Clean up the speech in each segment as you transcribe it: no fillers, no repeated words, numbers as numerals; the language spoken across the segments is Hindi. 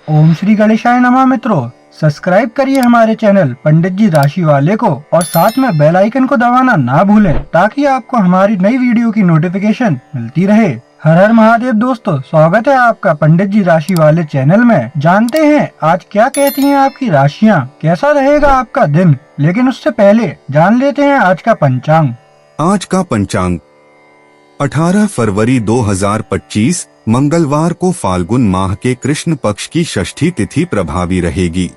ओम श्री गणेशाय नमः। मित्रों, सब्सक्राइब करिए हमारे चैनल पंडित जी राशि वाले को और साथ में बेल आइकन को दबाना ना भूलें ताकि आपको हमारी नई वीडियो की नोटिफिकेशन मिलती रहे। हर हर महादेव दोस्तों, स्वागत है आपका पंडित जी राशि वाले चैनल में। जानते हैं आज क्या कहती हैं आपकी राशियां, कैसा रहेगा आपका दिन। लेकिन उससे पहले जान लेते हैं आज का पंचांग। आज का पंचांग 18 फरवरी 2025 मंगलवार को फाल्गुन माह के कृष्ण पक्ष की षष्ठी तिथि प्रभावी रहेगी।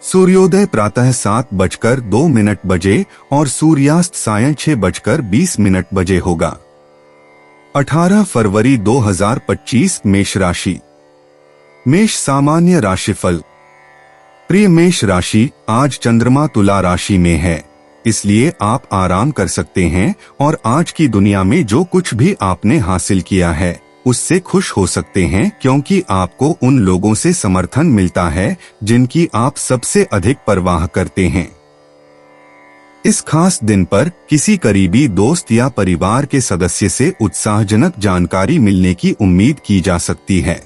सूर्योदय प्रातः 7:02 बजे और सूर्यास्त सायं 6:20 बजे होगा। 18 फरवरी 2025 मेष राशि। मेष सामान्य राशिफल। प्रिय मेष राशि, आज चंद्रमा तुला राशि में है, इसलिए आप आराम कर सकते हैं और आज की दुनिया में जो कुछ भी आपने हासिल किया है उससे खुश हो सकते हैं, क्योंकि आपको उन लोगों से समर्थन मिलता है जिनकी आप सबसे अधिक परवाह करते हैं। इस खास दिन पर किसी करीबी दोस्त या परिवार के सदस्य से उत्साहजनक जानकारी मिलने की उम्मीद की जा सकती है।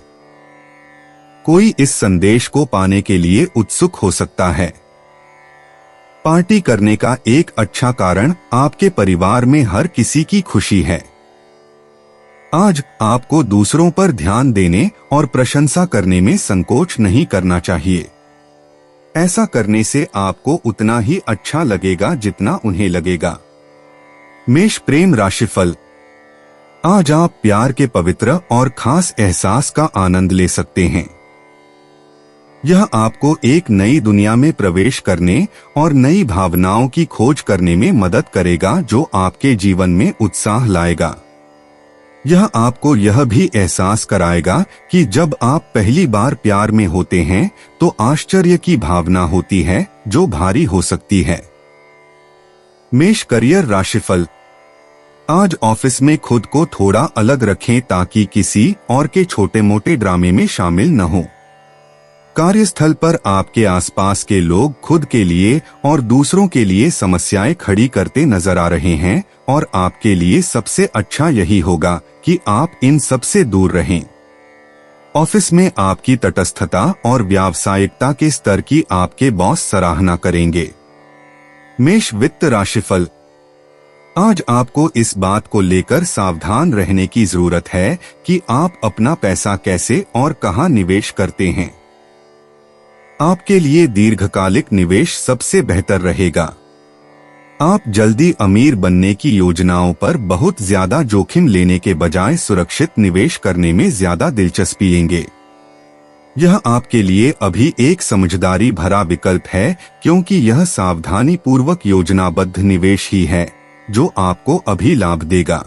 कोई इस संदेश को पाने के लिए उत्सुक हो सकता है। पार्टी करने का एक अच्छा कारण आपके परिवार में हर किसी की खुशी है। आज आपको दूसरों पर ध्यान देने और प्रशंसा करने में संकोच नहीं करना चाहिए। ऐसा करने से आपको उतना ही अच्छा लगेगा जितना उन्हें लगेगा। मेष प्रेम राशिफल। आज आप प्यार के पवित्र और खास एहसास का आनंद ले सकते हैं। यह आपको एक नई दुनिया में प्रवेश करने और नई भावनाओं की खोज करने में मदद करेगा, जो आपके जीवन में उत्साह लाएगा। यह आपको यह भी एहसास कराएगा कि जब आप पहली बार प्यार में होते हैं तो आश्चर्य की भावना होती है जो भारी हो सकती है। मेष करियर राशिफल। आज ऑफिस में खुद को थोड़ा अलग रखें ताकि किसी और के छोटे मोटे ड्रामे में शामिल न हो। कार्यस्थल पर आपके आसपास के लोग खुद के लिए और दूसरों के लिए समस्याएं खड़ी करते नजर आ रहे हैं और आपके लिए सबसे अच्छा यही होगा कि आप इन सब से दूर रहें। ऑफिस में आपकी तटस्थता और व्यावसायिकता के स्तर की आपके बॉस सराहना करेंगे। मेष वित्त राशिफल। आज आपको इस बात को लेकर सावधान रहने की जरूरत है कि आप अपना पैसा कैसे और कहां निवेश करते हैं। आपके लिए दीर्घकालिक निवेश सबसे बेहतर रहेगा। आप जल्दी अमीर बनने की योजनाओं पर बहुत ज्यादा जोखिम लेने के बजाय सुरक्षित निवेश करने में ज्यादा दिलचस्पी लेंगे। यह आपके लिए अभी एक समझदारी भरा विकल्प है, क्योंकि यह सावधानी पूर्वक योजनाबद्ध निवेश ही है जो आपको अभी लाभ देगा।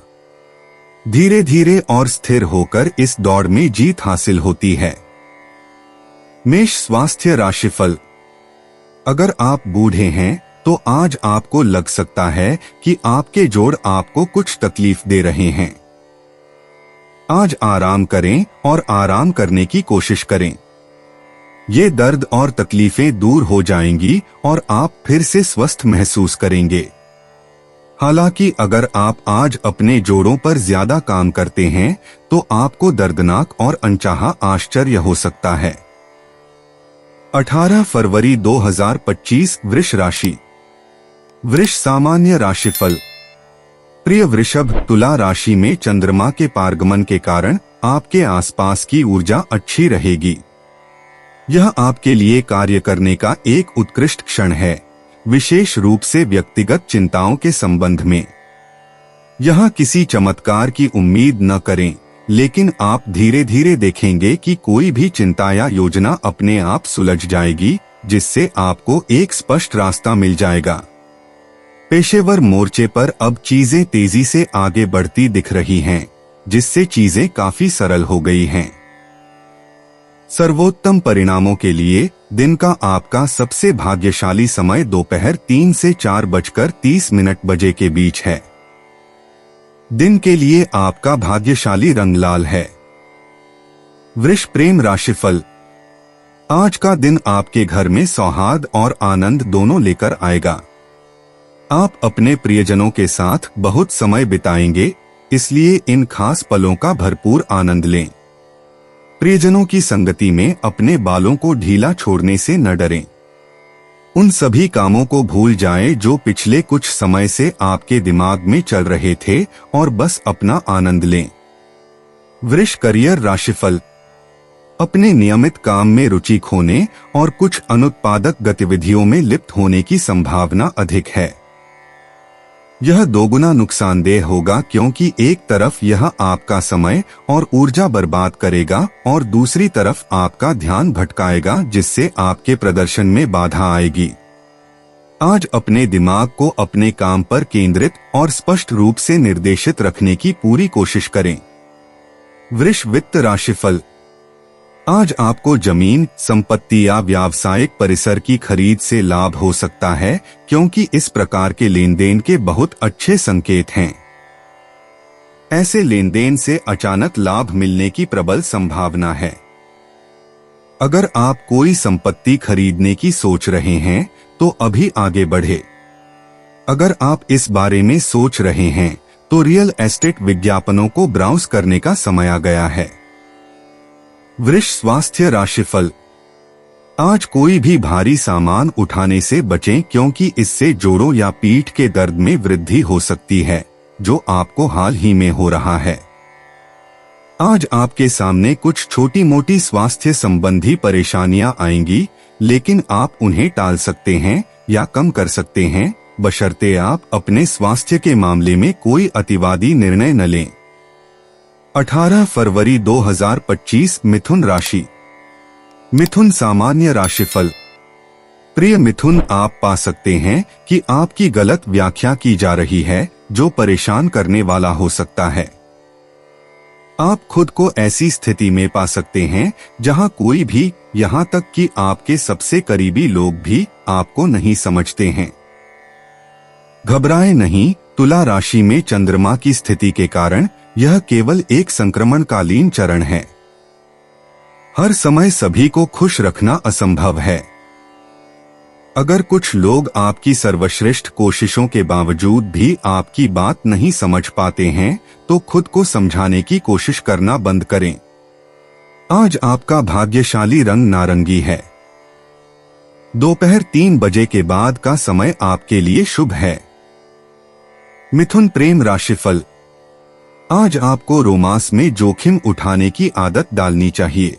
धीरे धीरे और स्थिर होकर इस दौड़ में जीत हासिल होती है। मेष स्वास्थ्य राशिफल। अगर आप बूढ़े हैं तो आज आपको लग सकता है कि आपके जोड़ आपको कुछ तकलीफ दे रहे हैं। आज आराम करें और आराम करने की कोशिश करें। ये दर्द और तकलीफें दूर हो जाएंगी और आप फिर से स्वस्थ महसूस करेंगे। हालांकि अगर आप आज अपने जोड़ों पर ज्यादा काम करते हैं तो आपको दर्दनाक और अनचाहा आश्चर्य हो सकता है। 18 फरवरी 2025 वृष राशि। वृष सामान्य राशिफल। प्रिय वृषभ, तुला राशि में चंद्रमा के पारगमन के कारण आपके आसपास की ऊर्जा अच्छी रहेगी। यह आपके लिए कार्य करने का एक उत्कृष्ट क्षण है, विशेष रूप से व्यक्तिगत चिंताओं के संबंध में। यह किसी चमत्कार की उम्मीद न करें, लेकिन आप धीरे धीरे देखेंगे कि कोई भी चिंता या योजना अपने आप सुलझ जाएगी, जिससे आपको एक स्पष्ट रास्ता मिल जाएगा। पेशेवर मोर्चे पर अब चीजें तेजी से आगे बढ़ती दिख रही हैं, जिससे चीजें काफी सरल हो गई हैं। सर्वोत्तम परिणामों के लिए दिन का आपका सबसे भाग्यशाली समय दोपहर 3 से 4:30 बजे के बीच है। दिन के लिए आपका भाग्यशाली रंग लाल है। वृष प्रेम राशिफल। आज का दिन आपके घर में सौहार्द और आनंद दोनों लेकर आएगा। आप अपने प्रियजनों के साथ बहुत समय बिताएंगे, इसलिए इन खास पलों का भरपूर आनंद लें। प्रियजनों की संगति में अपने बालों को ढीला छोड़ने से न डरें। उन सभी कामों को भूल जाएं जो पिछले कुछ समय से आपके दिमाग में चल रहे थे और बस अपना आनंद लें। वृष करियर राशिफल। अपने नियमित काम में रुचि खोने और कुछ अनुत्पादक गतिविधियों में लिप्त होने की संभावना अधिक है। यह दोगुना नुकसानदेह होगा क्योंकि एक तरफ यह आपका समय और ऊर्जा बर्बाद करेगा और दूसरी तरफ आपका ध्यान भटकाएगा, जिससे आपके प्रदर्शन में बाधा आएगी। आज अपने दिमाग को अपने काम पर केंद्रित और स्पष्ट रूप से निर्देशित रखने की पूरी कोशिश करें। वृष वित्त राशिफल। आज आपको जमीन, संपत्ति या व्यावसायिक परिसर की खरीद से लाभ हो सकता है क्योंकि इस प्रकार के लेन देन के बहुत अच्छे संकेत हैं। ऐसे लेन देन से अचानक लाभ मिलने की प्रबल संभावना है। अगर आप कोई संपत्ति खरीदने की सोच रहे हैं तो अभी आगे बढ़े। अगर आप इस बारे में सोच रहे हैं तो रियल एस्टेट विज्ञापनों को ब्राउज करने का समय आ गया है। वृष स्वास्थ्य राशिफल। आज कोई भी भारी सामान उठाने से बचें क्योंकि इससे जोड़ों या पीठ के दर्द में वृद्धि हो सकती है, जो आपको हाल ही में हो रहा है। आज आपके सामने कुछ छोटी मोटी स्वास्थ्य संबंधी परेशानियां आएंगी, लेकिन आप उन्हें टाल सकते हैं या कम कर सकते हैं, बशर्ते आप अपने स्वास्थ्य के मामले में कोई अतिवादी निर्णय न लें। 18 फरवरी 2025 मिथुन राशि। मिथुन सामान्य राशिफल। प्रिय मिथुन, आप पा सकते हैं कि आपकी गलत व्याख्या की जा रही है जो परेशान करने वाला हो सकता है। आप खुद को ऐसी स्थिति में पा सकते हैं जहां कोई भी, यहां तक कि आपके सबसे करीबी लोग भी आपको नहीं समझते हैं। घबराएं नहीं, तुला राशि में चंद्रमा की स्थिति के कारण यह केवल एक संक्रमणकालीन चरण है। हर समय सभी को खुश रखना असंभव है। अगर कुछ लोग आपकी सर्वश्रेष्ठ कोशिशों के बावजूद भी आपकी बात नहीं समझ पाते हैं, तो खुद को समझाने की कोशिश करना बंद करें। आज आपका भाग्यशाली रंग नारंगी है। दोपहर 3 बजे के बाद का समय आपके लिए शुभ है। मिथुन प्रेम राशिफल। आज आपको रोमांस में जोखिम उठाने की आदत डालनी चाहिए।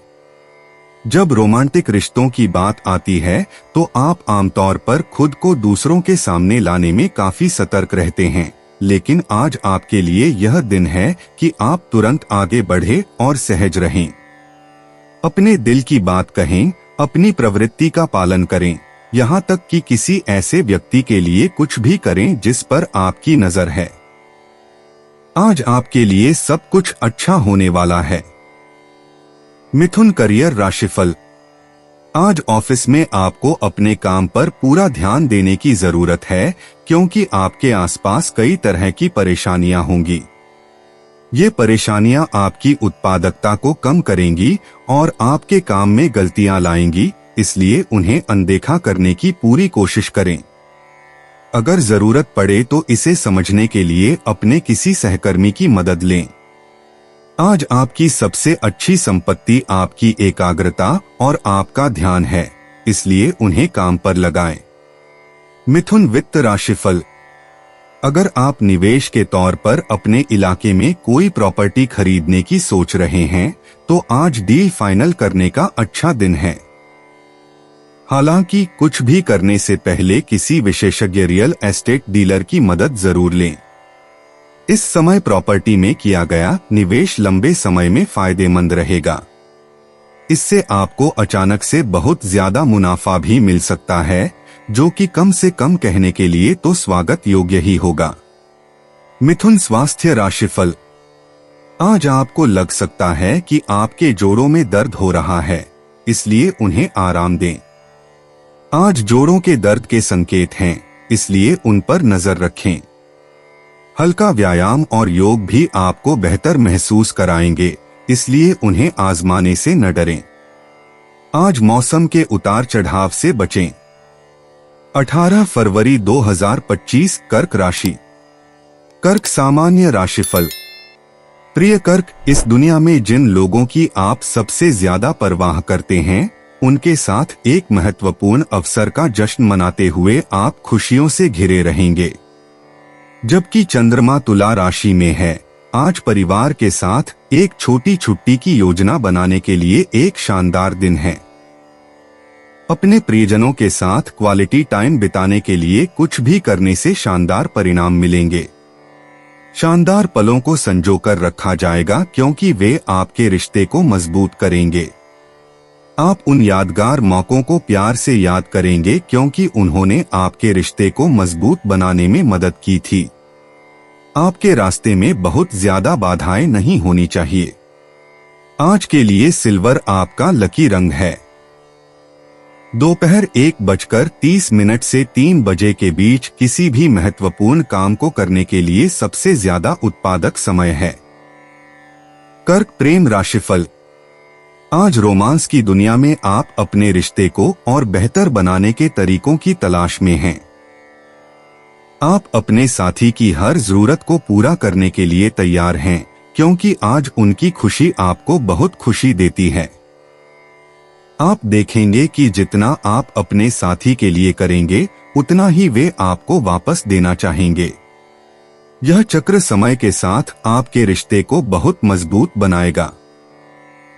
जब रोमांटिक रिश्तों की बात आती है तो आप आमतौर पर खुद को दूसरों के सामने लाने में काफी सतर्क रहते हैं, लेकिन आज आपके लिए यह दिन है कि आप तुरंत आगे बढ़े और सहज रहें। अपने दिल की बात कहें, अपनी प्रवृत्ति का पालन करें, यहाँ तक कि किसी ऐसे व्यक्ति के लिए कुछ भी करें जिस पर आपकी नजर है। आज आपके लिए सब कुछ अच्छा होने वाला है। मिथुन करियर राशिफल। आज ऑफिस में आपको अपने काम पर पूरा ध्यान देने की जरूरत है क्योंकि आपके आसपास कई तरह की परेशानियां होंगी। ये परेशानियां आपकी उत्पादकता को कम करेंगी और आपके काम में गलतियां लाएंगी, इसलिए उन्हें अनदेखा करने की पूरी कोशिश करें। अगर जरूरत पड़े तो इसे समझने के लिए अपने किसी सहकर्मी की मदद लें। आज आपकी सबसे अच्छी संपत्ति आपकी एकाग्रता और आपका ध्यान है, इसलिए उन्हें काम पर लगाएं। मिथुन वित्त राशिफल। अगर आप निवेश के तौर पर अपने इलाके में कोई प्रॉपर्टी खरीदने की सोच रहे हैं तो आज डील फाइनल करने का अच्छा दिन है। हालांकि कुछ भी करने से पहले किसी विशेषज्ञ रियल एस्टेट डीलर की मदद जरूर लें। इस समय प्रॉपर्टी में किया गया निवेश लंबे समय में फायदेमंद रहेगा। इससे आपको अचानक से बहुत ज्यादा मुनाफा भी मिल सकता है, जो कि कम से कम कहने के लिए तो स्वागत योग्य ही होगा। मिथुन स्वास्थ्य राशिफल। आज आपको लग सकता है कि आपके जोड़ों में दर्द हो रहा है, इसलिए उन्हें आराम दें। आज जोड़ों के दर्द के संकेत हैं, इसलिए उन पर नजर रखें। हल्का व्यायाम और योग भी आपको बेहतर महसूस कराएंगे, इसलिए उन्हें आजमाने से न डरें। आज मौसम के उतार चढ़ाव से बचें। 18 फरवरी 2025 कर्क राशि। कर्क सामान्य राशिफल। प्रिय कर्क, इस दुनिया में जिन लोगों की आप सबसे ज्यादा परवाह करते हैं, उनके साथ एक महत्वपूर्ण अवसर का जश्न मनाते हुए आप खुशियों से घिरे रहेंगे। जबकि चंद्रमा तुला राशि में है, आज परिवार के साथ एक छोटी छुट्टी की योजना बनाने के लिए एक शानदार दिन है। अपने प्रियजनों के साथ क्वालिटी टाइम बिताने के लिए कुछ भी करने से शानदार परिणाम मिलेंगे। शानदार पलों को संजोकर रखा जाएगा क्योंकि वे आपके रिश्ते को मजबूत करेंगे। आप उन यादगार मौकों को प्यार से याद करेंगे क्योंकि उन्होंने आपके रिश्ते को मजबूत बनाने में मदद की थी। आपके रास्ते में बहुत ज्यादा बाधाएं नहीं होनी चाहिए। आज के लिए सिल्वर आपका लकी रंग है। दोपहर 1:30 से 3 बजे के बीच किसी भी महत्वपूर्ण काम को करने के लिए सबसे ज्यादा उत्पादक समय है। कर्क प्रेम राशिफल। आज रोमांस की दुनिया में आप अपने रिश्ते को और बेहतर बनाने के तरीकों की तलाश में हैं। आप अपने साथी की हर जरूरत को पूरा करने के लिए तैयार हैं, क्योंकि आज उनकी खुशी आपको बहुत खुशी देती है। आप देखेंगे कि जितना आप अपने साथी के लिए करेंगे, उतना ही वे आपको वापस देना चाहेंगे। यह चक्र समय के साथ आपके रिश्ते को बहुत मजबूत बनाएगा।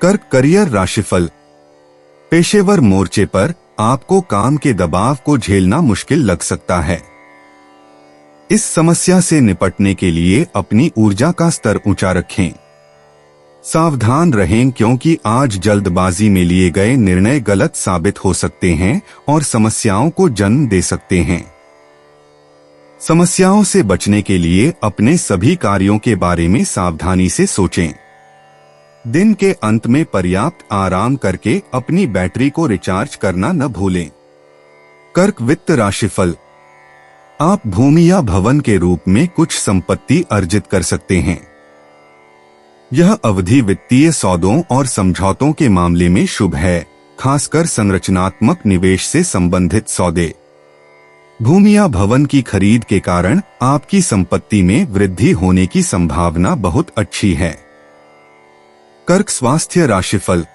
कर्क करियर राशिफल। पेशेवर मोर्चे पर आपको काम के दबाव को झेलना मुश्किल लग सकता है। इस समस्या से निपटने के लिए अपनी ऊर्जा का स्तर ऊंचा रखें। सावधान रहें क्योंकि आज जल्दबाजी में लिए गए निर्णय गलत साबित हो सकते हैं और समस्याओं को जन्म दे सकते हैं। समस्याओं से बचने के लिए अपने सभी कार्यों के बारे में सावधानी से सोचें। दिन के अंत में पर्याप्त आराम करके अपनी बैटरी को रिचार्ज करना न भूलें। कर्क वित्त राशिफल। आप भूमि या भवन के रूप में कुछ संपत्ति अर्जित कर सकते हैं। यह अवधि वित्तीय सौदों और समझौतों के मामले में शुभ है, खासकर संरचनात्मक निवेश से संबंधित सौदे। भूमि या भवन की खरीद के कारण आपकी संपत्ति में वृद्धि होने की संभावना बहुत अच्छी है। कर्क स्वास्थ्य राशिफल।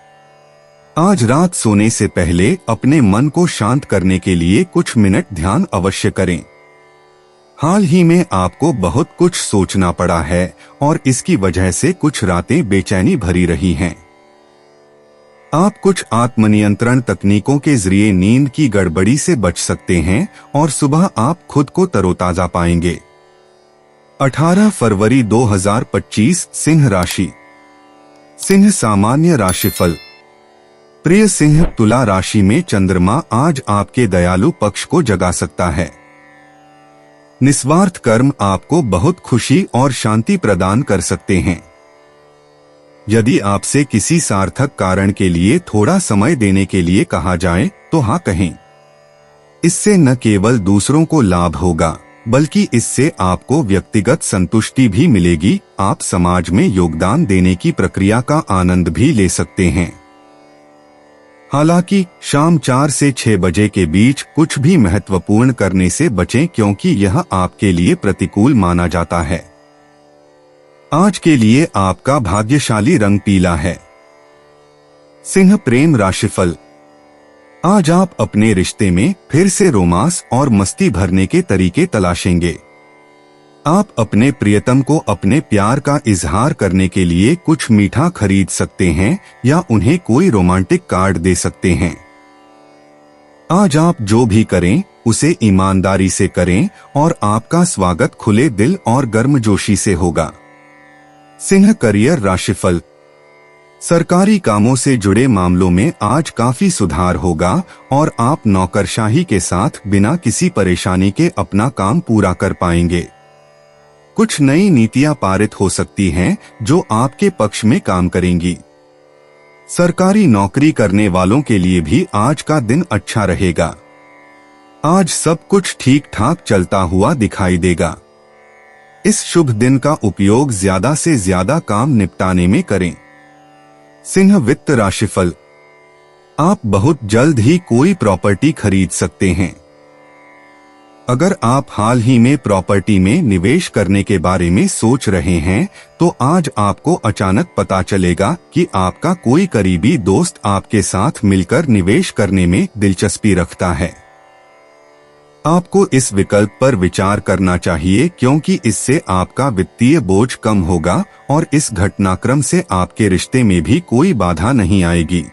आज रात सोने से पहले अपने मन को शांत करने के लिए कुछ मिनट ध्यान अवश्य करें। हाल ही में आपको बहुत कुछ सोचना पड़ा है और इसकी वजह से कुछ रातें बेचैनी भरी रही हैं। आप कुछ आत्मनियंत्रण तकनीकों के जरिए नींद की गड़बड़ी से बच सकते हैं और सुबह आप खुद को तरोताजा पाएंगे। 18 फरवरी 2025 सिंह राशि। सिंह सामान्य राशिफल। प्रिय सिंह, तुला राशि में चंद्रमा आज आपके दयालु पक्ष को जगा सकता है। निस्वार्थ कर्म आपको बहुत खुशी और शांति प्रदान कर सकते हैं। यदि आपसे किसी सार्थक कारण के लिए थोड़ा समय देने के लिए कहा जाए तो हाँ कहें। इससे न केवल दूसरों को लाभ होगा, बल्कि इससे आपको व्यक्तिगत संतुष्टि भी मिलेगी। आप समाज में योगदान देने की प्रक्रिया का आनंद भी ले सकते हैं। हालांकि शाम 4 से 6 बजे के बीच कुछ भी महत्वपूर्ण करने से बचें क्योंकि यह आपके लिए प्रतिकूल माना जाता है। आज के लिए आपका भाग्यशाली रंग पीला है। सिंह प्रेम राशिफल। आज आप अपने रिश्ते में फिर से रोमांस और मस्ती भरने के तरीके तलाशेंगे। आप अपने प्रियतम को अपने प्यार का इजहार करने के लिए कुछ मीठा खरीद सकते हैं या उन्हें कोई रोमांटिक कार्ड दे सकते हैं। आज आप जो भी करें उसे ईमानदारी से करें और आपका स्वागत खुले दिल और गर्मजोशी से होगा। सिंह करियर राशिफल। सरकारी कामों से जुड़े मामलों में आज काफी सुधार होगा और आप नौकरशाही के साथ बिना किसी परेशानी के अपना काम पूरा कर पाएंगे। कुछ नई नीतियां पारित हो सकती हैं जो आपके पक्ष में काम करेंगी। सरकारी नौकरी करने वालों के लिए भी आज का दिन अच्छा रहेगा। आज सब कुछ ठीक ठाक चलता हुआ दिखाई देगा। इस शुभ दिन का उपयोग ज्यादा से ज्यादा काम निपटाने में करें। सिंह वित्त राशिफल। आप बहुत जल्द ही कोई प्रॉपर्टी खरीद सकते हैं। अगर आप हाल ही में प्रॉपर्टी में निवेश करने के बारे में सोच रहे हैं तो आज आपको अचानक पता चलेगा कि आपका कोई करीबी दोस्त आपके साथ मिलकर निवेश करने में दिलचस्पी रखता है। आपको इस विकल्प पर विचार करना चाहिए क्योंकि इससे आपका वित्तीय बोझ कम होगा और इस घटनाक्रम से आपके रिश्ते में भी कोई बाधा नहीं आएगी।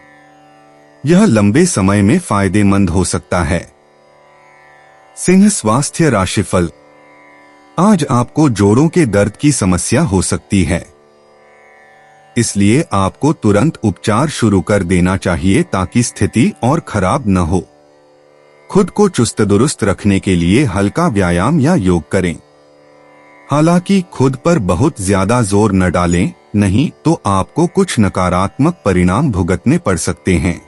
यह लंबे समय में फायदेमंद हो सकता है। सिंह स्वास्थ्य राशिफल। आज आपको जोड़ों के दर्द की समस्या हो सकती है, इसलिए आपको तुरंत उपचार शुरू कर देना चाहिए ताकि स्थिति और खराब न हो। खुद को चुस्त दुरुस्त रखने के लिए हल्का व्यायाम या योग करें। हालांकि खुद पर बहुत ज्यादा जोर न डालें, नहीं तो आपको कुछ नकारात्मक परिणाम भुगतने पड़ सकते हैं।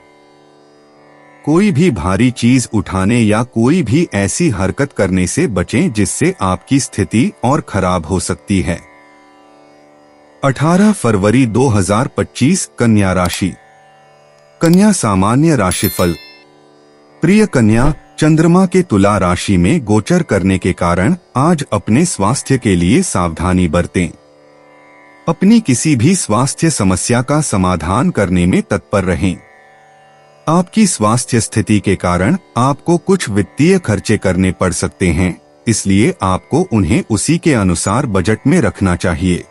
कोई भी भारी चीज उठाने या कोई भी ऐसी हरकत करने से बचें जिससे आपकी स्थिति और खराब हो सकती है। 18 फरवरी 2025 कन्या राशि। कन्या सामान्य राशिफल। प्रिय कन्या, चंद्रमा के तुला राशि में गोचर करने के कारण आज अपने स्वास्थ्य के लिए सावधानी बरतें। अपनी किसी भी स्वास्थ्य समस्या का समाधान करने में तत्पर रहें। आपकी स्वास्थ्य स्थिति के कारण आपको कुछ वित्तीय खर्चे करने पड़ सकते हैं, इसलिए आपको उन्हें उसी के अनुसार बजट में रखना चाहिए।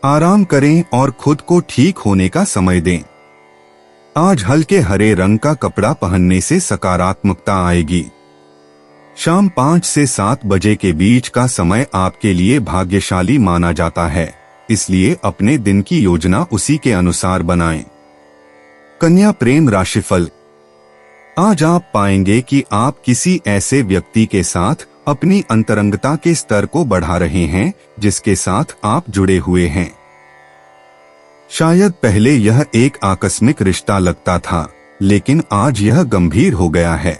आराम करें और खुद को ठीक होने का समय दें। आज हल्के हरे रंग का कपड़ा पहनने से सकारात्मकता आएगी। शाम 5 से 7 बजे के बीच का समय आपके लिए भाग्यशाली माना जाता है, इसलिए अपने दिन की योजना उसी के अनुसार बनाएं। कन्या प्रेम राशिफल। आज आप पाएंगे कि आप किसी ऐसे व्यक्ति के साथ अपनी अंतरंगता के स्तर को बढ़ा रहे हैं जिसके साथ आप जुड़े हुए हैं। शायद पहले यह एक आकस्मिक रिश्ता लगता था, लेकिन आज यह गंभीर हो गया है।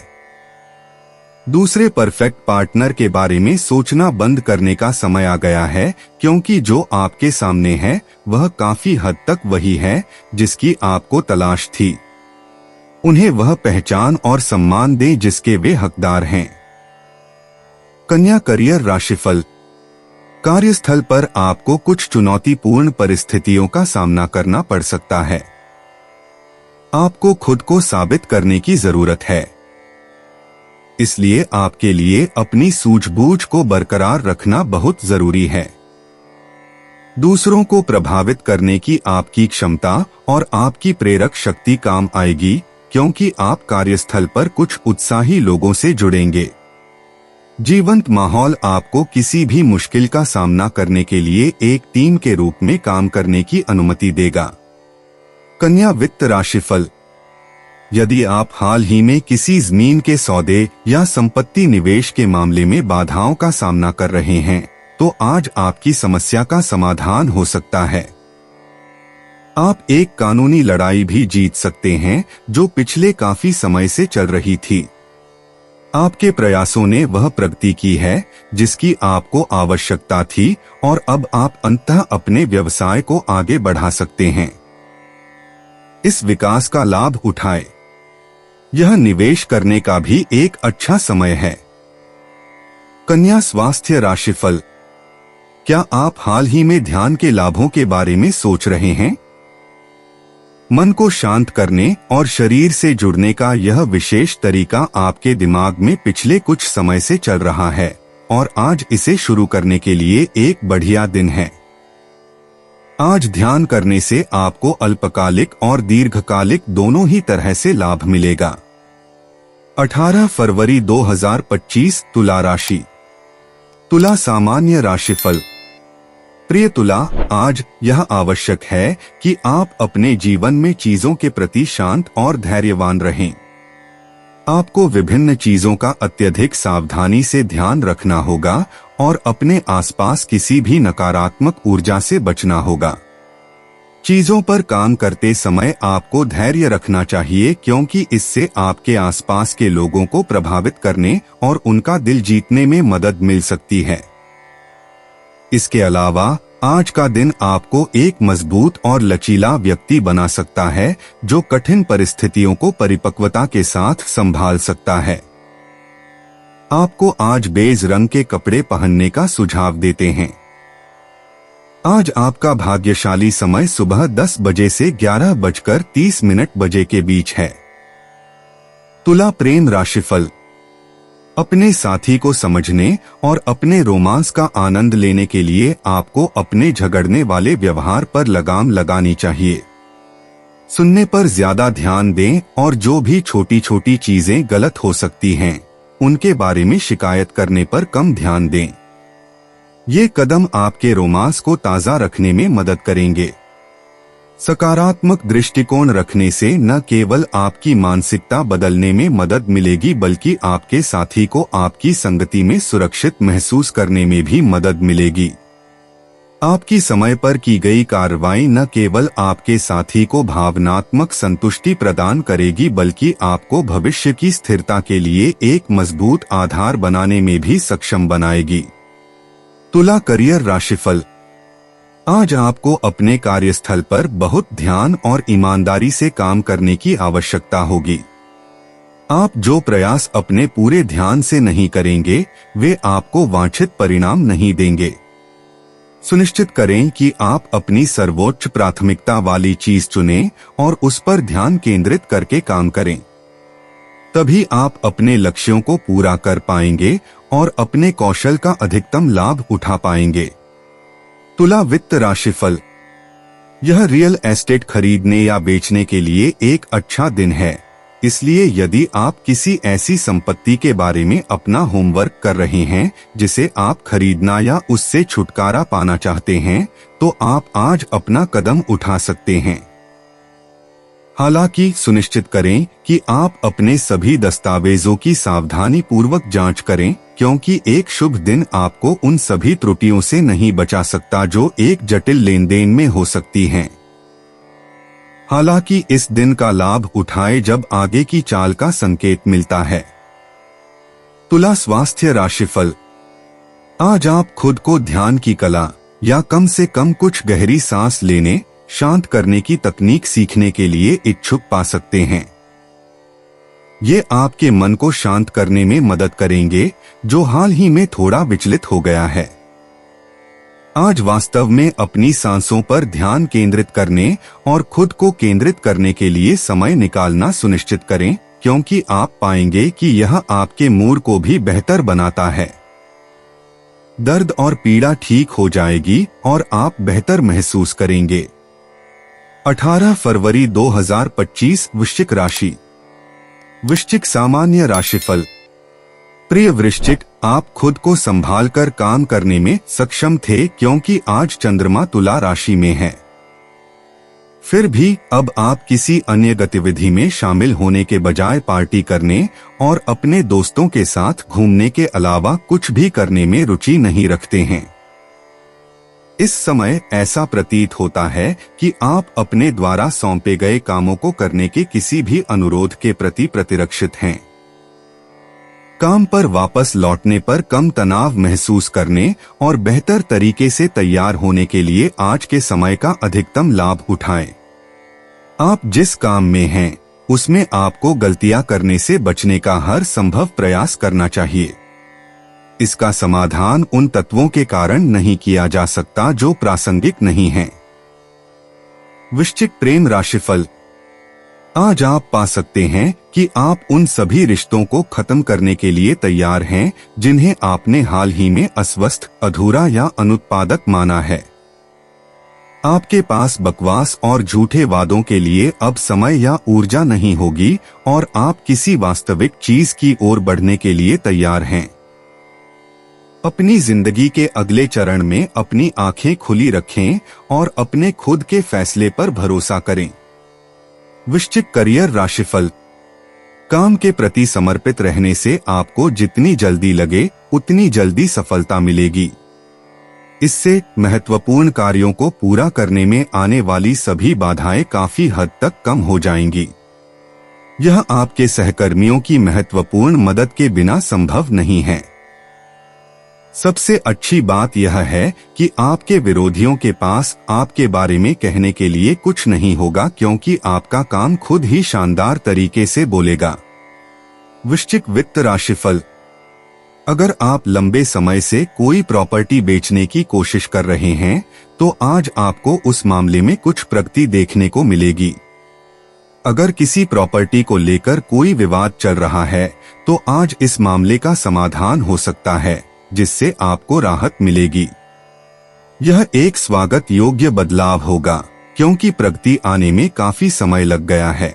दूसरे परफेक्ट पार्टनर के बारे में सोचना बंद करने का समय आ गया है, क्योंकि जो आपके सामने है वह काफी हद तक वही है जिसकी आपको तलाश थी। उन्हें वह पहचान और सम्मान दें जिसके वे हकदार हैं। कन्या करियर राशिफल। कार्यस्थल पर आपको कुछ चुनौतीपूर्ण परिस्थितियों का सामना करना पड़ सकता है। आपको खुद को साबित करने की जरूरत है, इसलिए आपके लिए अपनी सूझबूझ को बरकरार रखना बहुत जरूरी है। दूसरों को प्रभावित करने की आपकी क्षमता और आपकी प्रेरक शक्ति काम आएगी, क्योंकि आप कार्यस्थल पर कुछ उत्साही लोगों से जुड़ेंगे। जीवंत माहौल आपको किसी भी मुश्किल का सामना करने के लिए एक टीम के रूप में काम करने की अनुमति देगा। कन्या वित्त राशिफल। यदि आप हाल ही में किसी जमीन के सौदे या संपत्ति निवेश के मामले में बाधाओं का सामना कर रहे हैं, तो आज आपकी समस्या का समाधान हो सकता है। आप एक कानूनी लड़ाई भी जीत सकते हैं जो पिछले काफी समय से चल रही थी। आपके प्रयासों ने वह प्रगति की है जिसकी आपको आवश्यकता थी और अब आप अंततः अपने व्यवसाय को आगे बढ़ा सकते हैं। इस विकास का लाभ उठाएं। यह निवेश करने का भी एक अच्छा समय है। कन्या स्वास्थ्य राशिफल। क्या आप हाल ही में ध्यान के लाभों के बारे में सोच रहे हैं? मन को शांत करने और शरीर से जुड़ने का यह विशेष तरीका आपके दिमाग में पिछले कुछ समय से चल रहा है और आज इसे शुरू करने के लिए एक बढ़िया दिन है। आज ध्यान करने से आपको अल्पकालिक और दीर्घकालिक दोनों ही तरह से लाभ मिलेगा। 18 फरवरी 2025 तुला राशि। तुला सामान्य राशिफल। प्रिय तुला, आज यह आवश्यक है कि आप अपने जीवन में चीजों के प्रति शांत और धैर्यवान रहें। आपको विभिन्न चीजों का अत्यधिक सावधानी से ध्यान रखना होगा और अपने आसपास किसी भी नकारात्मक ऊर्जा से बचना होगा। चीजों पर काम करते समय आपको धैर्य रखना चाहिए, क्योंकि इससे आपके आसपास के लोगों को प्रभावित करने और उनका दिल जीतने में मदद मिल सकती है। इसके अलावा आज का दिन आपको एक मजबूत और लचीला व्यक्ति बना सकता है जो कठिन परिस्थितियों को परिपक्वता के साथ संभाल सकता है। आपको आज बेज रंग के कपड़े पहनने का सुझाव देते हैं। आज आपका भाग्यशाली समय सुबह 10 बजे से 11:30 बजे के बीच है। तुला प्रेम राशिफल। अपने साथी को समझने और अपने रोमांस का आनंद लेने के लिए आपको अपने झगड़ने वाले व्यवहार पर लगाम लगानी चाहिए। सुनने पर ज्यादा ध्यान दें और जो भी छोटी छोटी चीजें गलत हो सकती हैं, उनके बारे में शिकायत करने पर कम ध्यान दें। ये कदम आपके रोमांस को ताजा रखने में मदद करेंगे। सकारात्मक दृष्टिकोण रखने से न केवल आपकी मानसिकता बदलने में मदद मिलेगी, बल्कि आपके साथी को आपकी संगति में सुरक्षित महसूस करने में भी मदद मिलेगी। आपकी समय पर की गई कार्रवाई न केवल आपके साथी को भावनात्मक संतुष्टि प्रदान करेगी, बल्कि आपको भविष्य की स्थिरता के लिए एक मजबूत आधार बनाने में भी सक्षम बनाएगी। तुला करियर राशिफल। आज आपको अपने कार्यस्थल पर बहुत ध्यान और ईमानदारी से काम करने की आवश्यकता होगी। आप जो प्रयास अपने पूरे ध्यान से नहीं करेंगे, वे आपको वांछित परिणाम नहीं देंगे। सुनिश्चित करें कि आप अपनी सर्वोच्च प्राथमिकता वाली चीज चुनें और उस पर ध्यान केंद्रित करके काम करें। तभी आप अपने लक्ष्यों को पूरा कर पाएंगे और अपने कौशल का अधिकतम लाभ उठा पाएंगे। तुला वित्त राशिफल। यह रियल एस्टेट खरीदने या बेचने के लिए एक अच्छा दिन है, इसलिए यदि आप किसी ऐसी संपत्ति के बारे में अपना होमवर्क कर रहे हैं जिसे आप खरीदना या उससे छुटकारा पाना चाहते हैं, तो आप आज अपना कदम उठा सकते हैं। हालांकि सुनिश्चित करें कि आप अपने सभी दस्तावेजों की सावधानी पूर्वक जांच करें, क्योंकि एक शुभ दिन आपको उन सभी त्रुटियों से नहीं बचा सकता जो एक जटिल लेनदेन में हो सकती हैं। हालांकि इस दिन का लाभ उठाए जब आगे की चाल का संकेत मिलता है। तुला स्वास्थ्य राशिफल। आज आप खुद को ध्यान की कला या कम से कम कुछ गहरी सांस लेने, शांत करने की तकनीक सीखने के लिए इच्छुक पा सकते हैं। ये आपके मन को शांत करने में मदद करेंगे, जो हाल ही में थोड़ा विचलित हो गया है। आज वास्तव में अपनी सांसों पर ध्यान केंद्रित करने और खुद को केंद्रित करने के लिए समय निकालना सुनिश्चित करें, क्योंकि आप पाएंगे कि यह आपके मूड को भी बेहतर बनाता है। दर्द और पीड़ा ठीक हो जाएगी और आप बेहतर महसूस करेंगे। 18 फरवरी 2025 वृश्चिक राशि। वृश्चिक सामान्य राशिफल। प्रिय वृश्चिक, आप खुद को संभाल कर काम करने में सक्षम थे, क्योंकि आज चंद्रमा तुला राशि में है। फिर भी अब आप किसी अन्य गतिविधि में शामिल होने के बजाय पार्टी करने और अपने दोस्तों के साथ घूमने के अलावा कुछ भी करने में रुचि नहीं रखते हैं। इस समय ऐसा प्रतीत होता है कि आप अपने द्वारा सौंपे गए कामों को करने के किसी भी अनुरोध के प्रति प्रतिरक्षित हैं। काम पर वापस लौटने पर कम तनाव महसूस करने और बेहतर तरीके से तैयार होने के लिए आज के समय का अधिकतम लाभ उठाएं। आप जिस काम में हैं, उसमें आपको गलतियां करने से बचने का हर संभव प्रयास करना चाहिए। इसका समाधान उन तत्वों के कारण नहीं किया जा सकता जो प्रासंगिक नहीं हैं। वृश्चिक प्रेम राशिफल। आज आप पा सकते हैं कि आप उन सभी रिश्तों को खत्म करने के लिए तैयार हैं जिन्हें आपने हाल ही में अस्वस्थ, अधूरा या अनुत्पादक माना है। आपके पास बकवास और झूठे वादों के लिए अब समय या ऊर्जा नहीं होगी और आप किसी वास्तविक चीज की ओर बढ़ने के लिए तैयार हैं। अपनी जिंदगी के अगले चरण में अपनी आंखें खुली रखें और अपने खुद के फैसले पर भरोसा करें। वृश्चिक करियर राशिफल। काम के प्रति समर्पित रहने से आपको जितनी जल्दी लगे उतनी जल्दी सफलता मिलेगी। इससे महत्वपूर्ण कार्यों को पूरा करने में आने वाली सभी बाधाएं काफी हद तक कम हो जाएंगी। यह आपके सहकर्मियों की महत्वपूर्ण मदद के बिना संभव नहीं है। सबसे अच्छी बात यह है कि आपके विरोधियों के पास आपके बारे में कहने के लिए कुछ नहीं होगा, क्योंकि आपका काम खुद ही शानदार तरीके से बोलेगा। वृश्चिक वित्त राशिफल। अगर आप लंबे समय से कोई प्रॉपर्टी बेचने की कोशिश कर रहे हैं तो आज आपको उस मामले में कुछ प्रगति देखने को मिलेगी। अगर किसी प्रॉपर्टी को लेकर कोई विवाद चल रहा है तो आज इस मामले का समाधान हो सकता है, जिससे आपको राहत मिलेगी। यह एक स्वागत योग्य बदलाव होगा क्योंकि प्रगति आने में काफी समय लग गया है।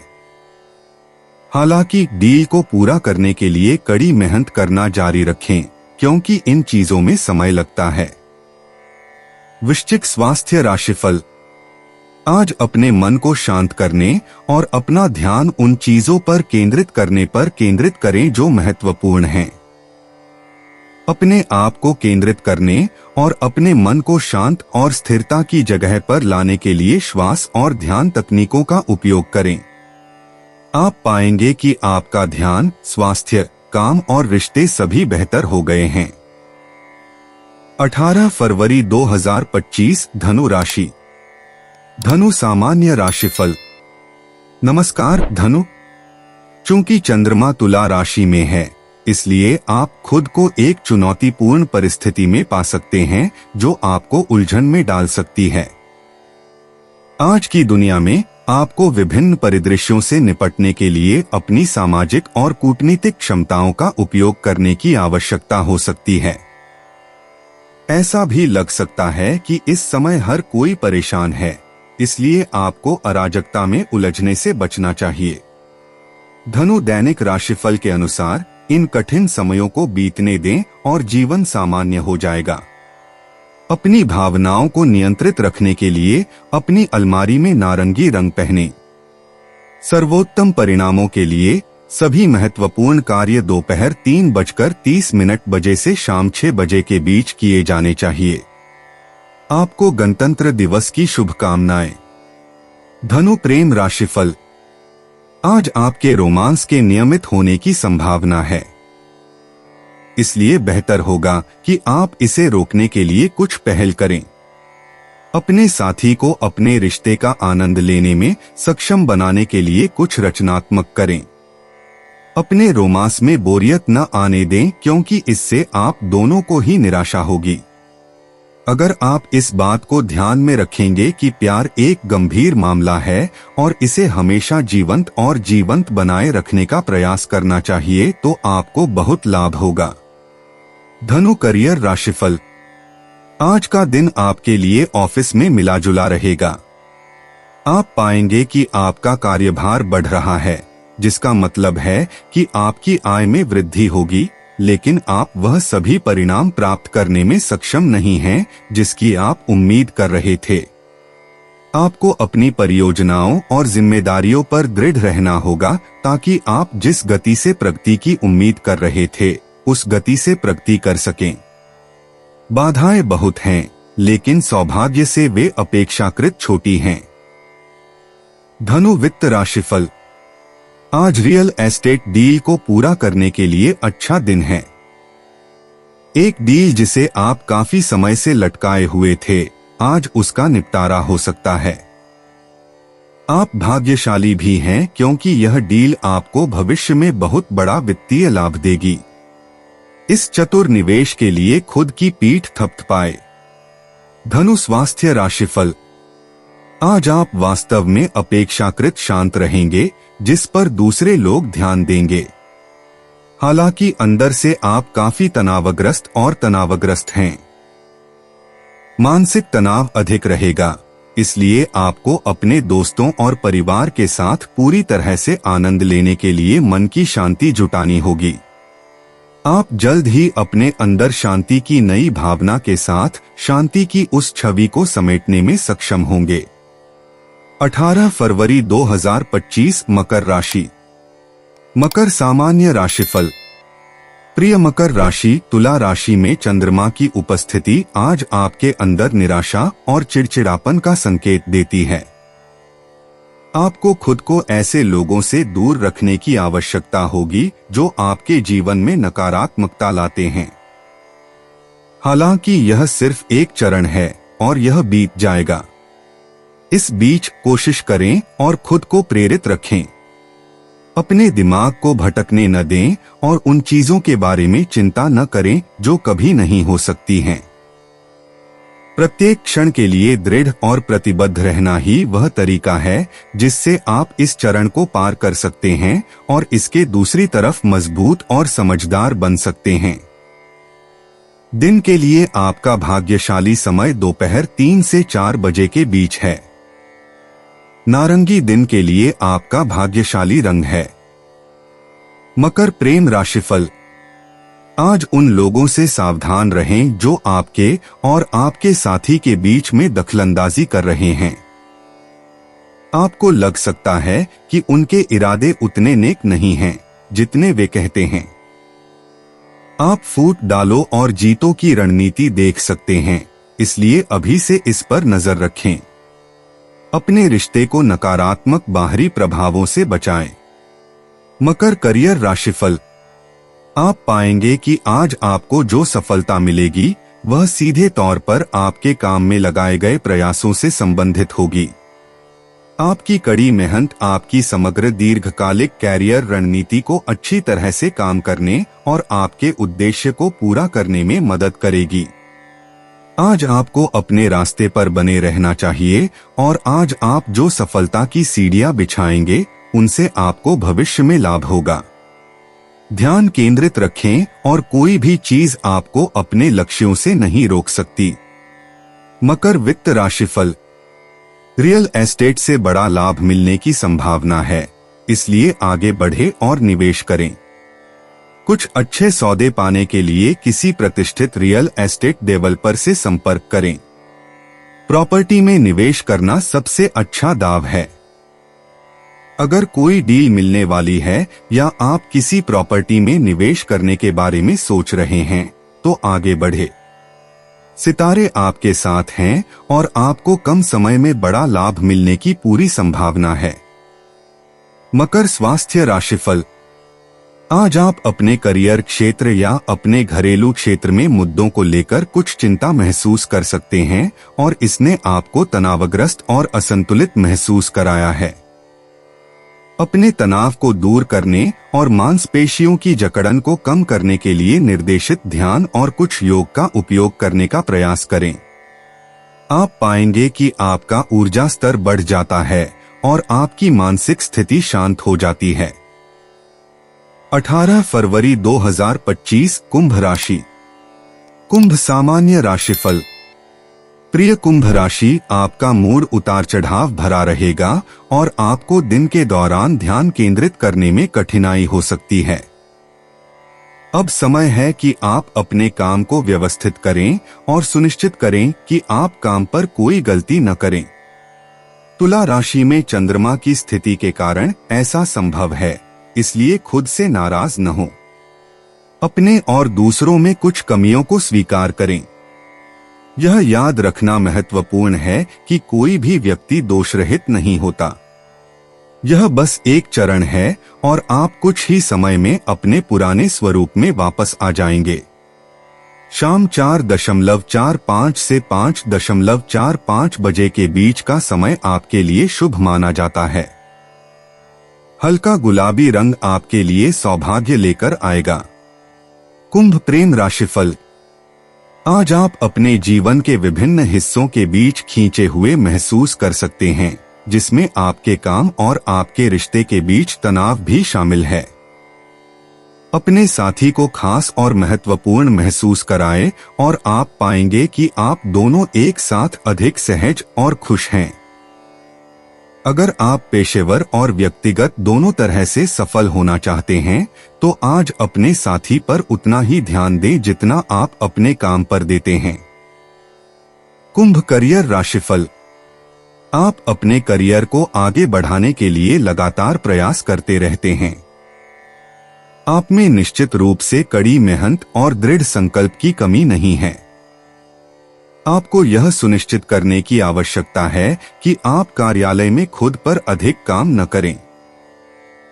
हालांकि डील को पूरा करने के लिए कड़ी मेहनत करना जारी रखें क्योंकि इन चीजों में समय लगता है। वृश्चिक स्वास्थ्य राशिफल। आज अपने मन को शांत करने और अपना ध्यान उन चीजों पर केंद्रित करें जो महत्वपूर्ण हैं। अपने आप को केंद्रित करने और अपने मन को शांत और स्थिरता की जगह पर लाने के लिए श्वास और ध्यान तकनीकों का उपयोग करें। आप पाएंगे कि आपका ध्यान, स्वास्थ्य, काम और रिश्ते सभी बेहतर हो गए हैं। 18 फरवरी 2025 धनु राशि। धनु सामान्य राशिफल। नमस्कार धनु। चूंकि चंद्रमा तुला राशि में है, इसलिए आप खुद को एक चुनौतीपूर्ण परिस्थिति में पा सकते हैं जो आपको उलझन में डाल सकती है। आज की दुनिया में आपको विभिन्न परिदृश्यों से निपटने के लिए अपनी सामाजिक और कूटनीतिक क्षमताओं का उपयोग करने की आवश्यकता हो सकती है। ऐसा भी लग सकता है कि इस समय हर कोई परेशान है, इसलिए आपको अराजकता में उलझने से बचना चाहिए। धनु दैनिक राशिफल के अनुसार इन कठिन समयों को बीतने दें और जीवन सामान्य हो जाएगा। अपनी भावनाओं को नियंत्रित रखने के लिए अपनी अलमारी में नारंगी रंग पहनें। सर्वोत्तम परिणामों के लिए सभी महत्वपूर्ण कार्य दोपहर 3:30 से शाम 6 बजे के बीच किए जाने चाहिए। आपको गणतंत्र दिवस की शुभकामनाएं। धनु प्रेम राशिफल। आज आपके रोमांस के नियमित होने की संभावना है, इसलिए बेहतर होगा कि आप इसे रोकने के लिए कुछ पहल करें। अपने साथी को अपने रिश्ते का आनंद लेने में सक्षम बनाने के लिए कुछ रचनात्मक करें। अपने रोमांस में बोरियत न आने दें क्योंकि इससे आप दोनों को ही निराशा होगी। अगर आप इस बात को ध्यान में रखेंगे कि प्यार एक गंभीर मामला है और इसे हमेशा जीवंत बनाए रखने का प्रयास करना चाहिए तो आपको बहुत लाभ होगा। धनु करियर राशिफल। आज का दिन आपके लिए ऑफिस में मिला जुला रहेगा। आप पाएंगे कि आपका कार्यभार बढ़ रहा है, जिसका मतलब है कि आपकी आय में वृद्धि होगी, लेकिन आप वह सभी परिणाम प्राप्त करने में सक्षम नहीं हैं जिसकी आप उम्मीद कर रहे थे। आपको अपनी परियोजनाओं और जिम्मेदारियों पर दृढ़ रहना होगा ताकि आप जिस गति से प्रगति की उम्मीद कर रहे थे उस गति से प्रगति कर सकें। बाधाएं बहुत हैं, लेकिन सौभाग्य से वे अपेक्षाकृत छोटी हैं। धनु वित्त राशिफल। आज रियल एस्टेट डील को पूरा करने के लिए अच्छा दिन है। एक डील जिसे आप काफी समय से लटकाए हुए थे, आज उसका निपटारा हो सकता है। आप भाग्यशाली भी हैं क्योंकि यह डील आपको भविष्य में बहुत बड़ा वित्तीय लाभ देगी। इस चतुर निवेश के लिए खुद की पीठ थपथपाए। धनु स्वास्थ्य राशिफल। आज आप वास्तव में अपेक्षाकृत शांत रहेंगे, जिस पर दूसरे लोग ध्यान देंगे। हालांकि अंदर से आप काफी तनावग्रस्त हैं। मानसिक तनाव अधिक रहेगा, इसलिए आपको अपने दोस्तों और परिवार के साथ पूरी तरह से आनंद लेने के लिए मन की शांति जुटानी होगी। आप जल्द ही अपने अंदर शांति की नई भावना के साथ शांति की उस छवि को समेटने में सक्षम होंगे। 18 फरवरी 2025 मकर राशि। मकर सामान्य राशिफल। प्रिय मकर राशि, तुला राशि में चंद्रमा की उपस्थिति आज आपके अंदर निराशा और चिड़चिड़ापन का संकेत देती है। आपको खुद को ऐसे लोगों से दूर रखने की आवश्यकता होगी जो आपके जीवन में नकारात्मकता लाते हैं। हालांकि यह सिर्फ एक चरण है और यह बीत जाएगा। इस बीच कोशिश करें और खुद को प्रेरित रखें। अपने दिमाग को भटकने न दें और उन चीजों के बारे में चिंता न करें जो कभी नहीं हो सकती हैं। प्रत्येक क्षण के लिए दृढ़ और प्रतिबद्ध रहना ही वह तरीका है जिससे आप इस चरण को पार कर सकते हैं और इसके दूसरी तरफ मजबूत और समझदार बन सकते हैं। दिन के लिए आपका भाग्यशाली समय दोपहर 3 से 4 बजे के बीच है। नारंगी दिन के लिए आपका भाग्यशाली रंग है। मकर प्रेम राशिफल। आज उन लोगों से सावधान रहें जो आपके और आपके साथी के बीच में दखलंदाजी कर रहे हैं। आपको लग सकता है कि उनके इरादे उतने नेक नहीं हैं जितने वे कहते हैं। आप फूट डालो और जीतो की रणनीति देख सकते हैं, इसलिए अभी से इस पर नजर रखें। अपने रिश्ते को नकारात्मक बाहरी प्रभावों से बचाएं। मकर करियर राशिफल। आप पाएंगे कि आज आपको जो सफलता मिलेगी वह सीधे तौर पर आपके काम में लगाए गए प्रयासों से संबंधित होगी। आपकी कड़ी मेहनत आपकी समग्र दीर्घकालिक कैरियर रणनीति को अच्छी तरह से काम करने और आपके उद्देश्य को पूरा करने में मदद करेगी। आज आपको अपने रास्ते पर बने रहना चाहिए और आज आप जो सफलता की सीढ़ियां बिछाएंगे उनसे आपको भविष्य में लाभ होगा। ध्यान केंद्रित रखें और कोई भी चीज आपको अपने लक्ष्यों से नहीं रोक सकती। मकर वित्त राशिफल। रियल एस्टेट से बड़ा लाभ मिलने की संभावना है, इसलिए आगे बढ़े और निवेश करें। कुछ अच्छे सौदे पाने के लिए किसी प्रतिष्ठित रियल एस्टेट डेवलपर से संपर्क करें। प्रॉपर्टी में निवेश करना सबसे अच्छा दाव है। अगर कोई डील मिलने वाली है या आप किसी प्रॉपर्टी में निवेश करने के बारे में सोच रहे हैं तो आगे बढ़े। सितारे आपके साथ हैं और आपको कम समय में बड़ा लाभ मिलने की पूरी संभावना है। मकर स्वास्थ्य राशिफल। आज आप अपने करियर क्षेत्र या अपने घरेलू क्षेत्र में मुद्दों को लेकर कुछ चिंता महसूस कर सकते हैं और इसने आपको तनावग्रस्त और असंतुलित महसूस कराया है। अपने तनाव को दूर करने और मांसपेशियों की जकड़न को कम करने के लिए निर्देशित ध्यान और कुछ योग का उपयोग करने का प्रयास करें। आप पाएंगे कि आपका ऊर्जा स्तर बढ़ जाता है और आपकी मानसिक स्थिति शांत हो जाती है। 18 फरवरी 2025 कुंभ राशि। कुंभ सामान्य राशिफल। प्रिय कुंभ राशि, आपका मूड उतार चढ़ाव भरा रहेगा और आपको दिन के दौरान ध्यान केंद्रित करने में कठिनाई हो सकती है। अब समय है कि आप अपने काम को व्यवस्थित करें और सुनिश्चित करें कि आप काम पर कोई गलती न करें। तुला राशि में चंद्रमा की स्थिति के कारण ऐसा संभव है, इसलिए खुद से नाराज न हो। अपने और दूसरों में कुछ कमियों को स्वीकार करें। यह याद रखना महत्वपूर्ण है कि कोई भी व्यक्ति दोषरहित नहीं होता। यह बस एक चरण है और आप कुछ ही समय में अपने पुराने स्वरूप में वापस आ जाएंगे। शाम 4:45 से 5:45 बजे के बीच का समय आपके लिए शुभ माना जाता है। हल्का गुलाबी रंग आपके लिए सौभाग्य लेकर आएगा। कुंभ प्रेम राशिफल। आज आप अपने जीवन के विभिन्न हिस्सों के बीच खींचे हुए महसूस कर सकते हैं, जिसमें आपके काम और आपके रिश्ते के बीच तनाव भी शामिल है। अपने साथी को खास और महत्वपूर्ण महसूस कराएं और आप पाएंगे कि आप दोनों एक साथ अधिक सहज और खुश हैं। अगर आप पेशेवर और व्यक्तिगत दोनों तरह से सफल होना चाहते हैं, तो आज अपने साथी पर उतना ही ध्यान दें जितना आप अपने काम पर देते हैं। कुंभ करियर राशिफल। आप अपने करियर को आगे बढ़ाने के लिए लगातार प्रयास करते रहते हैं। आप में निश्चित रूप से कड़ी मेहनत और दृढ़ संकल्प की कमी नहीं है। आपको यह सुनिश्चित करने की आवश्यकता है कि आप कार्यालय में खुद पर अधिक काम न करें।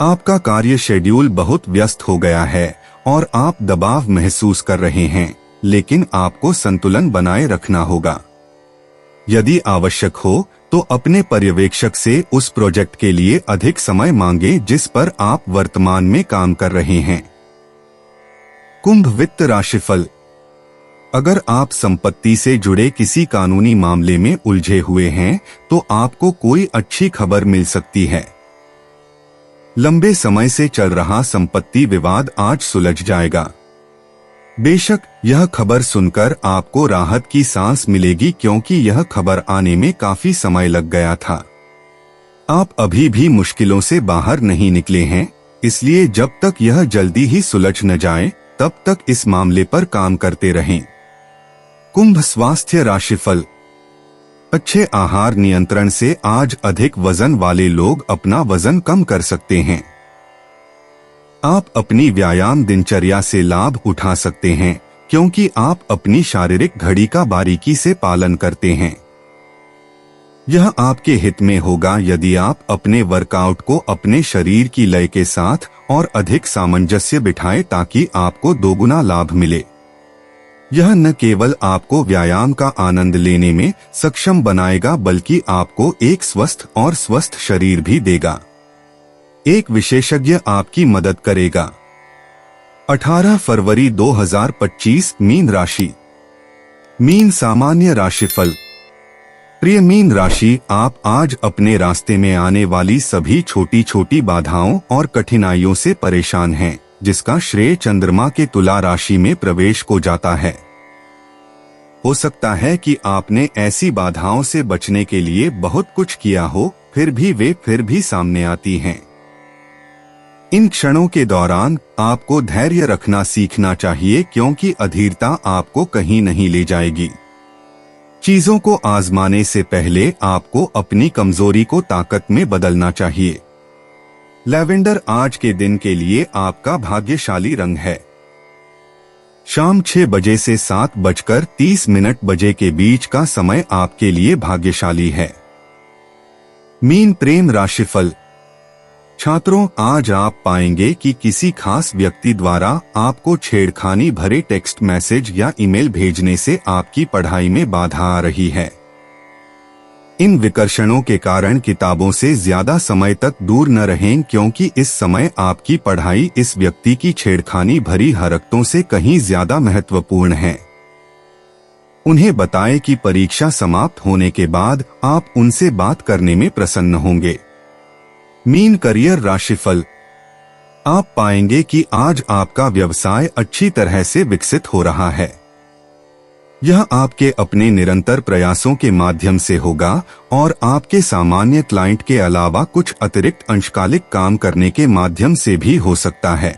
आपका कार्य शेड्यूल बहुत व्यस्त हो गया है और आप दबाव महसूस कर रहे हैं, लेकिन आपको संतुलन बनाए रखना होगा। यदि आवश्यक हो तो अपने पर्यवेक्षक से उस प्रोजेक्ट के लिए अधिक समय मांगे जिस पर आप वर्तमान में काम कर रहे हैं। कुंभ वित्त राशिफल। अगर आप संपत्ति से जुड़े किसी कानूनी मामले में उलझे हुए हैं तो आपको कोई अच्छी खबर मिल सकती है। लंबे समय से चल रहा संपत्ति विवाद आज सुलझ जाएगा। बेशक यह खबर सुनकर आपको राहत की सांस मिलेगी क्योंकि यह खबर आने में काफी समय लग गया था। आप अभी भी मुश्किलों से बाहर नहीं निकले हैं, इसलिए जब तक यह जल्दी ही सुलझ न जाए तब तक इस मामले पर काम करते रहें। कुंभ स्वास्थ्य राशिफल। अच्छे आहार नियंत्रण से आज अधिक वजन वाले लोग अपना वजन कम कर सकते हैं। आप अपनी व्यायाम दिनचर्या से लाभ उठा सकते हैं क्योंकि आप अपनी शारीरिक घड़ी का बारीकी से पालन करते हैं। यह आपके हित में होगा यदि आप अपने वर्कआउट को अपने शरीर की लय के साथ और अधिक सामंजस्य बिठाएं ताकि आपको दोगुना लाभ मिले। यह न केवल आपको व्यायाम का आनंद लेने में सक्षम बनाएगा बल्कि आपको एक स्वस्थ और स्वस्थ शरीर भी देगा। एक विशेषज्ञ आपकी मदद करेगा। 18 फरवरी 2025 मीन राशि। मीन सामान्य राशिफल। प्रिय मीन राशि, आप आज अपने रास्ते में आने वाली सभी छोटी छोटी बाधाओं और कठिनाइयों से परेशान हैं, जिसका श्रेय चंद्रमा के तुला राशि में प्रवेश को जाता है। हो सकता है कि आपने ऐसी बाधाओं से बचने के लिए बहुत कुछ किया हो, फिर भी वे फिर भी सामने आती हैं। इन क्षणों के दौरान आपको धैर्य रखना सीखना चाहिए क्योंकि अधीरता आपको कहीं नहीं ले जाएगी। चीजों को आजमाने से पहले आपको अपनी कमजोरी को ताकत में बदलना चाहिए। लैवेंडर आज के दिन के लिए आपका भाग्यशाली रंग है। शाम 6 बजे से 7:30 बजे के बीच का समय आपके लिए भाग्यशाली है। मीन प्रेम राशिफल। छात्रों, आज आप पाएंगे कि किसी खास व्यक्ति द्वारा आपको छेड़खानी भरे टेक्स्ट मैसेज या ईमेल भेजने से आपकी पढ़ाई में बाधा आ रही है। इन विकर्षणों के कारण किताबों से ज्यादा समय तक दूर न रहें क्योंकि इस समय आपकी पढ़ाई इस व्यक्ति की छेड़खानी भरी हरकतों से कहीं ज्यादा महत्वपूर्ण है। उन्हें बताएं कि परीक्षा समाप्त होने के बाद आप उनसे बात करने में प्रसन्न होंगे। मीन करियर राशिफल। आप पाएंगे कि आज आपका व्यवसाय अच्छी तरह से विकसित हो रहा है। यह आपके अपने निरंतर प्रयासों के माध्यम से होगा और आपके सामान्य क्लाइंट के अलावा कुछ अतिरिक्त अंशकालिक काम करने के माध्यम से भी हो सकता है।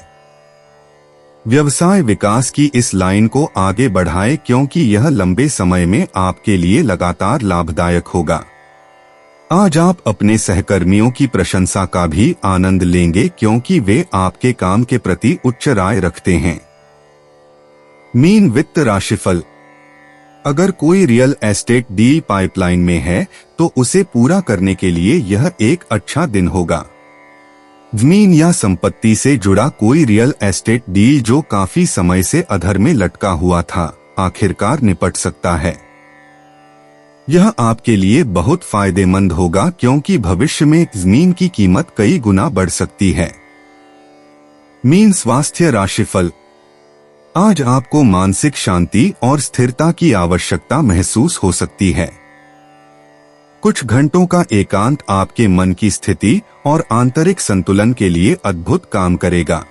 व्यवसाय विकास की इस लाइन को आगे बढ़ाएं क्योंकि यह लंबे समय में आपके लिए लगातार लाभदायक होगा। आज आप अपने सहकर्मियों की प्रशंसा का भी आनंद लेंगे क्योंकि वे आपके काम के प्रति उच्च राय रखते हैं। मीन वित्त राशिफल। अगर कोई रियल एस्टेट डील पाइपलाइन में है तो उसे पूरा करने के लिए यह एक अच्छा दिन होगा। जमीन या संपत्ति से जुड़ा कोई रियल एस्टेट डील जो काफी समय से अधर में लटका हुआ था, आखिरकार निपट सकता है। यह आपके लिए बहुत फायदेमंद होगा क्योंकि भविष्य में जमीन की कीमत कई गुना बढ़ सकती है। मीन स्वास्थ्य राशिफल। आज आपको मानसिक शांति और स्थिरता की आवश्यकता महसूस हो सकती है। कुछ घंटों का एकांत आपके मन की स्थिति और आंतरिक संतुलन के लिए अद्भुत काम करेगा।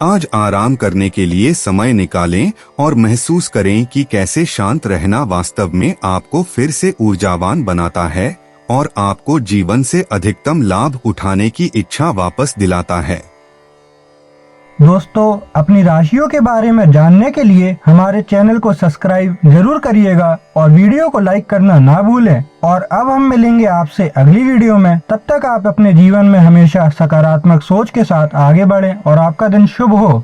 आज आराम करने के लिए समय निकालें और महसूस करें कि कैसे शांत रहना वास्तव में आपको फिर से ऊर्जावान बनाता है और आपको जीवन से अधिकतम लाभ उठाने की इच्छा वापस दिलाता है। दोस्तों, अपनी राशियों के बारे में जानने के लिए हमारे चैनल को सब्सक्राइब जरूर करिएगा और वीडियो को लाइक करना ना भूलें। और अब हम मिलेंगे आपसे अगली वीडियो में। तब तक आप अपने जीवन में हमेशा सकारात्मक सोच के साथ आगे बढ़ें और आपका दिन शुभ हो।